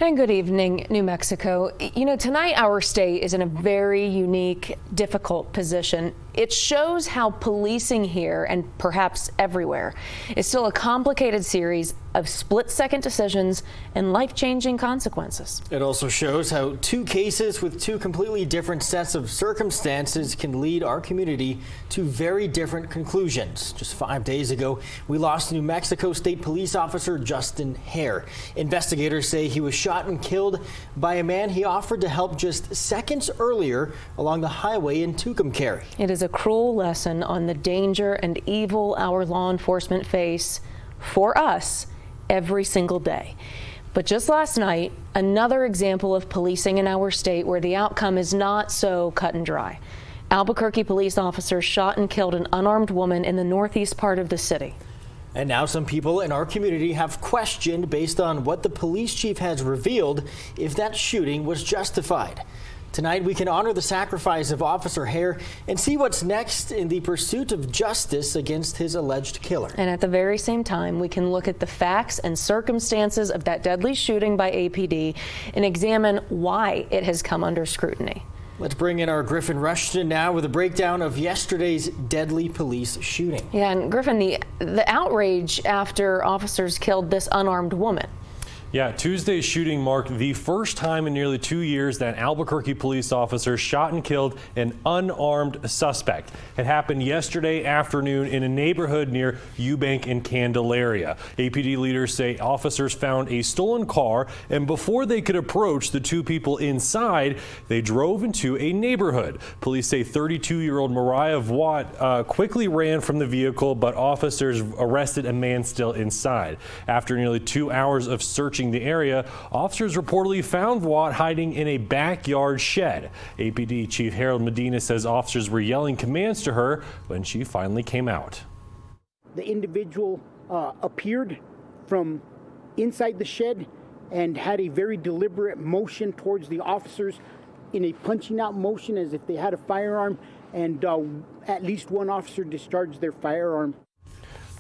And good evening, New Mexico. You know, tonight our state is in a very unique, difficult position. It shows how policing here and perhaps everywhere is still a complicated series of split-second decisions and life-changing consequences. It also shows how two cases with two completely different sets of circumstances can lead our community to very different conclusions. Just 5 days ago, we lost New Mexico State Police Officer Justin Hare. Investigators say he was shot and killed by a man he offered to help just seconds earlier along the highway in Tucumcari. It is a cruel lesson on the danger and evil our law enforcement face for us every single day. But just last night, another example of policing in our state where the outcome is not so cut and dry. Albuquerque police officers shot and killed an unarmed woman in the northeast part of the city. And now some people in our community have questioned, based on what the police chief has revealed, if that shooting was justified. Tonight, we can honor the sacrifice of Officer Hare and see what's next in the pursuit of justice against his alleged killer. And at the very same time, we can look at the facts and circumstances of that deadly shooting by APD and examine why it has come under scrutiny. Let's bring in our Griffin Rushton now with a breakdown of yesterday's deadly police shooting. Yeah, and Griffin, the outrage after officers killed this unarmed woman. Yeah, Tuesday's shooting marked the first time in nearly 2 years that Albuquerque police officers shot and killed an unarmed suspect. It happened yesterday afternoon in a neighborhood near Eubank and Candelaria. APD leaders say officers found a stolen car, and before they could approach the two people inside, they drove into a neighborhood. Police say 32-year-old Mariah Watt quickly ran from the vehicle, but officers arrested a man still inside. After nearly 2 hours of searching the area, officers reportedly found Watt hiding in a backyard shed. APD Chief Harold Medina says officers were yelling commands to her when she finally came out. The individual appeared from inside the shed and had a very deliberate motion towards the officers in a punching out motion as if they had a firearm, and at least one officer discharged their firearm.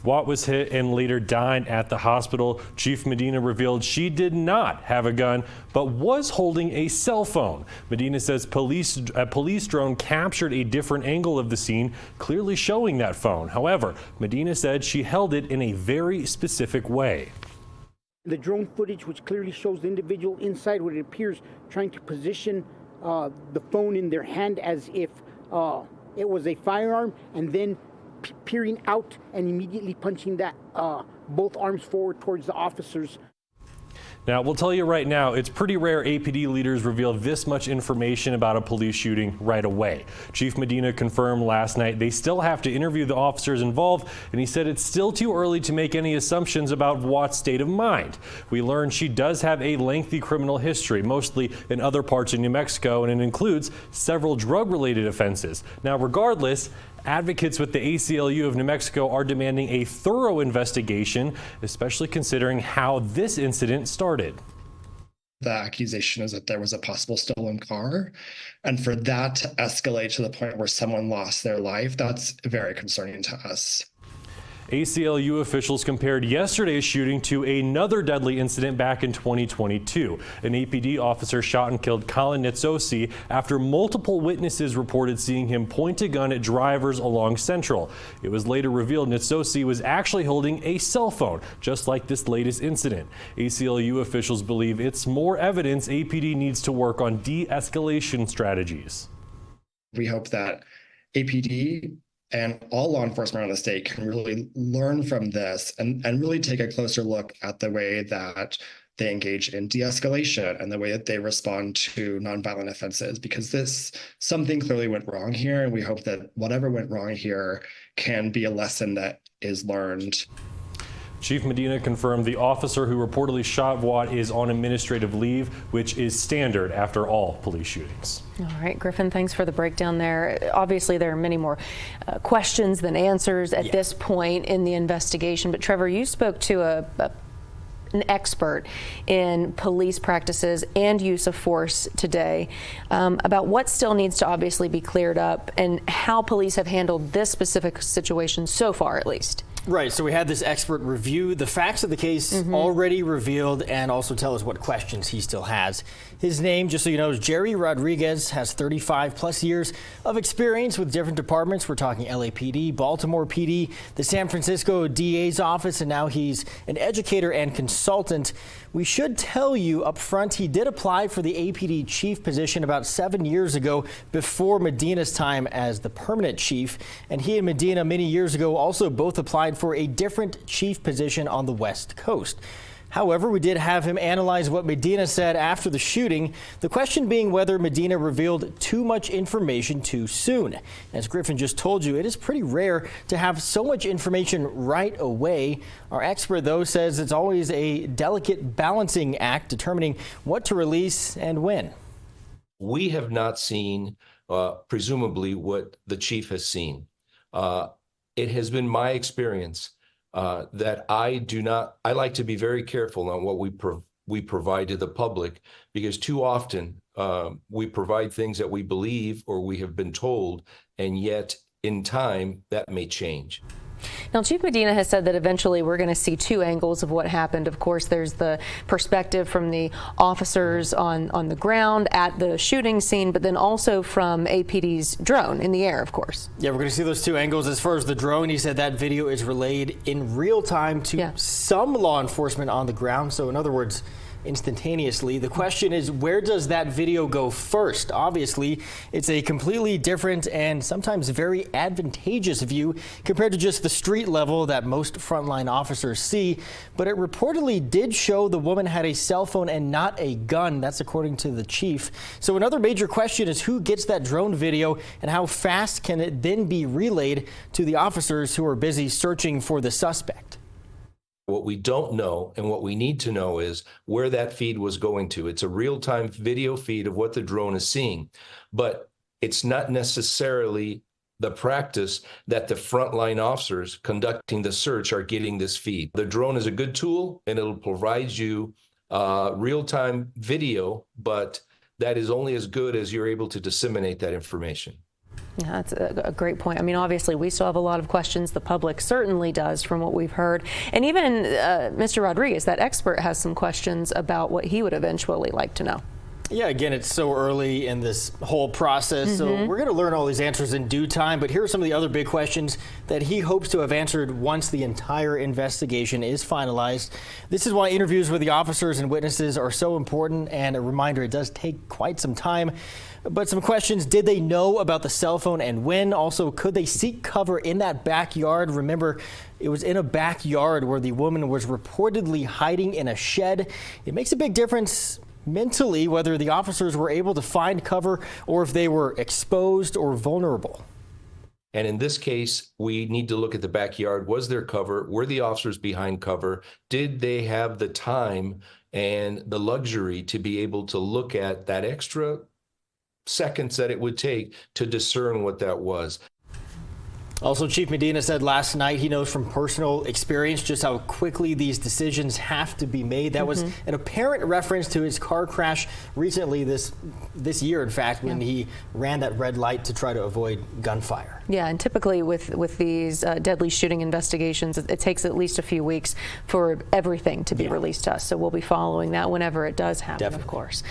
Watt was hit and later died at the hospital. Chief Medina revealed she did not have a gun, but was holding a cell phone. Medina says a police drone captured a different angle of the scene, clearly showing that phone. However, Medina said she held it in a very specific way. The drone footage, which clearly shows the individual inside what it appears trying to position the phone in their hand as if it was a firearm, and then peering out and immediately punching that both arms forward towards the officers. Now, we'll tell you right now, it's pretty rare APD leaders reveal this much information about a police shooting right away. Chief Medina confirmed last night they still have to interview the officers involved, and he said it's still too early to make any assumptions about Watt's state of mind. We learned she does have a lengthy criminal history, mostly in other parts of New Mexico, and it includes several drug-related offenses. Now, regardless, advocates with the ACLU of New Mexico are demanding a thorough investigation, especially considering how this incident started. The accusation is that there was a possible stolen car, and for that to escalate to the point where someone lost their life, that's very concerning to us. ACLU officials compared yesterday's shooting to another deadly incident back in 2022. An APD officer shot and killed Colin Nitzosi after multiple witnesses reported seeing him point a gun at drivers along Central. It was later revealed Nitzosi was actually holding a cell phone, just like this latest incident. ACLU officials believe it's more evidence APD needs to work on de-escalation strategies. We hope that APD and all law enforcement around the state can really learn from this and really take a closer look at the way that they engage in de-escalation and the way that they respond to nonviolent offenses, because something clearly went wrong here, and we hope that whatever went wrong here can be a lesson that is learned. Chief Medina confirmed the officer who reportedly shot Watt is on administrative leave, which is standard after all police shootings. All right, Griffin, thanks for the breakdown there. Obviously, there are many more questions than answers at this point in the investigation. But Trevor, you spoke to an expert in police practices and use of force today about what still needs to obviously be cleared up and how police have handled this specific situation so far, at least. Right, so we had this expert review the facts of the case already revealed and also tell us what questions he still has. His name, just so you know, is Jerry Rodriguez, has 35 plus years of experience with different departments. We're talking LAPD, Baltimore PD, the San Francisco DA's office, and now he's an educator and consultant. We should tell you up front, he did apply for the APD chief position about 7 years ago before Medina's time as the permanent chief. And he and Medina many years ago also both applied for a different chief position on the West Coast. However, we did have him analyze what Medina said after the shooting, the question being whether Medina revealed too much information too soon. As Griffin just told you, it is pretty rare to have so much information right away. Our expert, though, says it's always a delicate balancing act determining what to release and when. We have not seen, presumably, what the chief has seen. It has been my experience that I like to be very careful on what we provide to the public, because too often we provide things that we believe or we have been told, and yet in time that may change. Now, Chief Medina has said that eventually we're going to see two angles of what happened. Of course, there's the perspective from the officers on the ground at the shooting scene, but then also from APD's drone in the air, of course. Yeah, we're going to see those two angles. As far as the drone, he said that video is relayed in real time to some law enforcement on the ground. So in other words, instantaneously. The question is, where does that video go first? Obviously, it's a completely different and sometimes very advantageous view compared to just the street level that most frontline officers see. But it reportedly did show the woman had a cell phone and not a gun. That's according to the chief. So another major question is who gets that drone video and how fast can it then be relayed to the officers who are busy searching for the suspect? What we don't know and what we need to know is where that feed was going to. It's a real-time video feed of what the drone is seeing, but it's not necessarily the practice that the frontline officers conducting the search are getting this feed. The drone is a good tool and it'll provide you real-time video, but that is only as good as you're able to disseminate that information. Yeah, that's a great point. I mean, obviously, we still have a lot of questions. The public certainly does from what we've heard. And even Mr. Rodriguez, that expert, has some questions about what he would eventually like to know. Yeah, again, it's so early in this whole process, so we're going to learn all these answers in due time. But here are some of the other big questions that he hopes to have answered once the entire investigation is finalized. This is why interviews with the officers and witnesses are so important, and a reminder, it does take quite some time. But some questions: did they know about the cell phone and when? Also, could they seek cover in that backyard? Remember, it was in a backyard where the woman was reportedly hiding in a shed. It makes a big difference mentally whether the officers were able to find cover or if they were exposed or vulnerable. And in this case, we need to look at the backyard. Was there cover? Were the officers behind cover? Did they have the time and the luxury to be able to look at that extra seconds that it would take to discern what that was? Also, Chief Medina said last night he knows from personal experience just how quickly these decisions have to be made. That was an apparent reference to his car crash recently this year, in fact, when he ran that red light to try to avoid gunfire. Yeah, and typically with these deadly shooting investigations, it takes at least a few weeks for everything to be released to us. So we'll be following that whenever it does happen, of course.